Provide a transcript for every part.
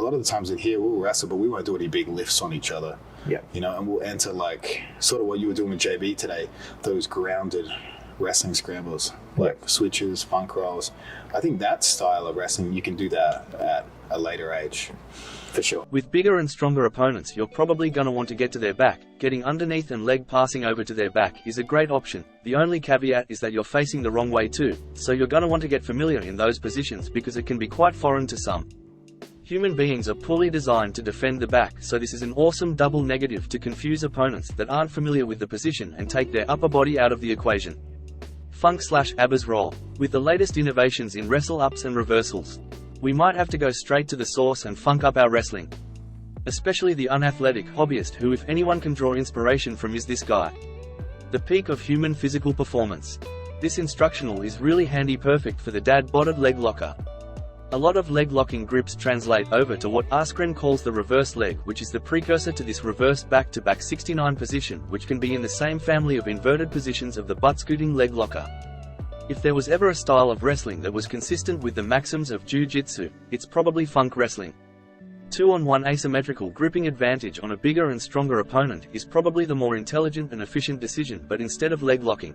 lot of the times in here we'll wrestle, but we won't do any big lifts on each other. Yeah. You know, and we'll enter like sort of what you were doing with JB today, those grounded wrestling scrambles, like switches, funk rolls. I think that style of wrestling, you can do that at a later age, for sure. With bigger and stronger opponents, you're probably going to want to get to their back. Getting underneath and leg passing over to their back is a great option. The only caveat is that you're facing the wrong way too, so you're going to want to get familiar in those positions because it can be quite foreign to some. Human beings are poorly designed to defend the back, so this is an awesome double negative to confuse opponents that aren't familiar with the position and take their upper body out of the equation. Funk/Abbas roll. With the latest innovations in wrestle ups and reversals, we might have to go straight to the source and funk up our wrestling. Especially the unathletic hobbyist who, if anyone can draw inspiration from, is this guy. The peak of human physical performance. This instructional is really handy, perfect for the dad-botted leg locker. A lot of leg locking grips translate over to what Askren calls the reverse leg, which is the precursor to this reverse back-to-back 69 position, which can be in the same family of inverted positions of the butt-scooting leg locker. If there was ever a style of wrestling that was consistent with the maxims of Jiu-Jitsu, it's probably funk wrestling. 2-on-1 asymmetrical gripping advantage on a bigger and stronger opponent is probably the more intelligent and efficient decision, but instead of leg locking.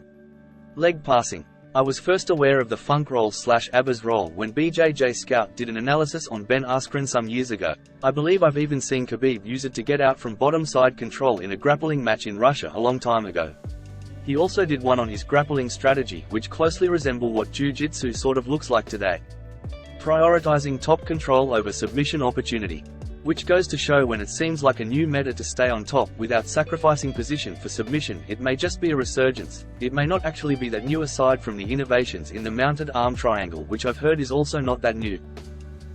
Leg passing. I was first aware of the funk roll/Abbas roll when BJJ Scout did an analysis on Ben Askren some years ago. I believe I've even seen Khabib use it to get out from bottom side control in a grappling match in Russia a long time ago. He also did one on his grappling strategy, which closely resemble what Jiu-Jitsu sort of looks like today. Prioritizing top control over submission opportunity. Which goes to show, when it seems like a new meta to stay on top without sacrificing position for submission, it may just be a resurgence. It may not actually be that new, aside from the innovations in the mounted arm triangle, which I've heard is also not that new.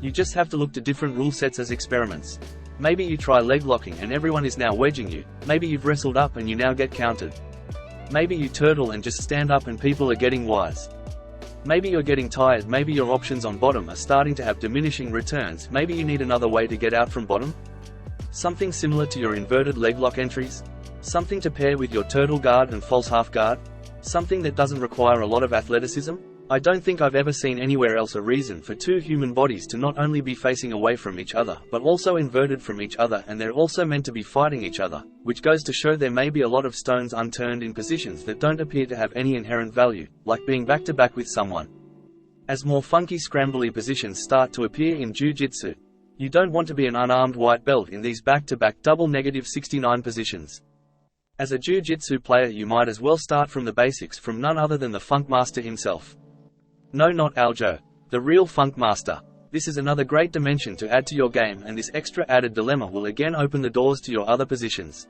You just have to look to different rule sets as experiments. Maybe you try leg locking and everyone is now wedging you. Maybe you've wrestled up and you now get countered. Maybe you turtle and just stand up and people are getting wise. Maybe you're getting tired, maybe your options on bottom are starting to have diminishing returns, maybe you need another way to get out from bottom? Something similar to your inverted leg lock entries? Something to pair with your turtle guard and false half guard? Something that doesn't require a lot of athleticism? I don't think I've ever seen anywhere else a reason for two human bodies to not only be facing away from each other, but also inverted from each other, and they're also meant to be fighting each other, which goes to show there may be a lot of stones unturned in positions that don't appear to have any inherent value, like being back-to-back with someone. As more funky scrambly positions start to appear in Jiu-Jitsu, you don't want to be an unarmed white belt in these back-to-back double -69 positions. As a Jiu-Jitsu player, you might as well start from the basics from none other than the Funk Master himself. No, not Aljo, the real Funk Master. This is another great dimension to add to your game, and this extra added dilemma will again open the doors to your other positions.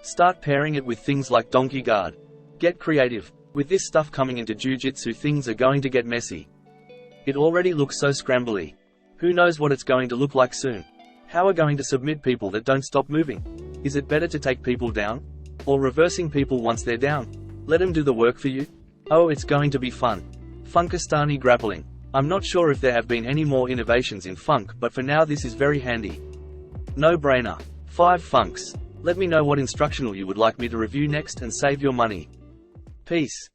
Start pairing it with things like Donkey Guard. Get creative. With this stuff coming into Jiu-Jitsu, things are going to get messy. It already looks so scrambly. Who knows what it's going to look like soon? How are going to submit people that don't stop moving? Is it better to take people down? Or reversing people once they're down? Let them do the work for you? Oh, it's going to be fun. Funkistani grappling. I'm not sure if there have been any more innovations in funk, but for now this is very handy. No brainer. 5 funks. Let me know what instructional you would like me to review next and save your money. Peace.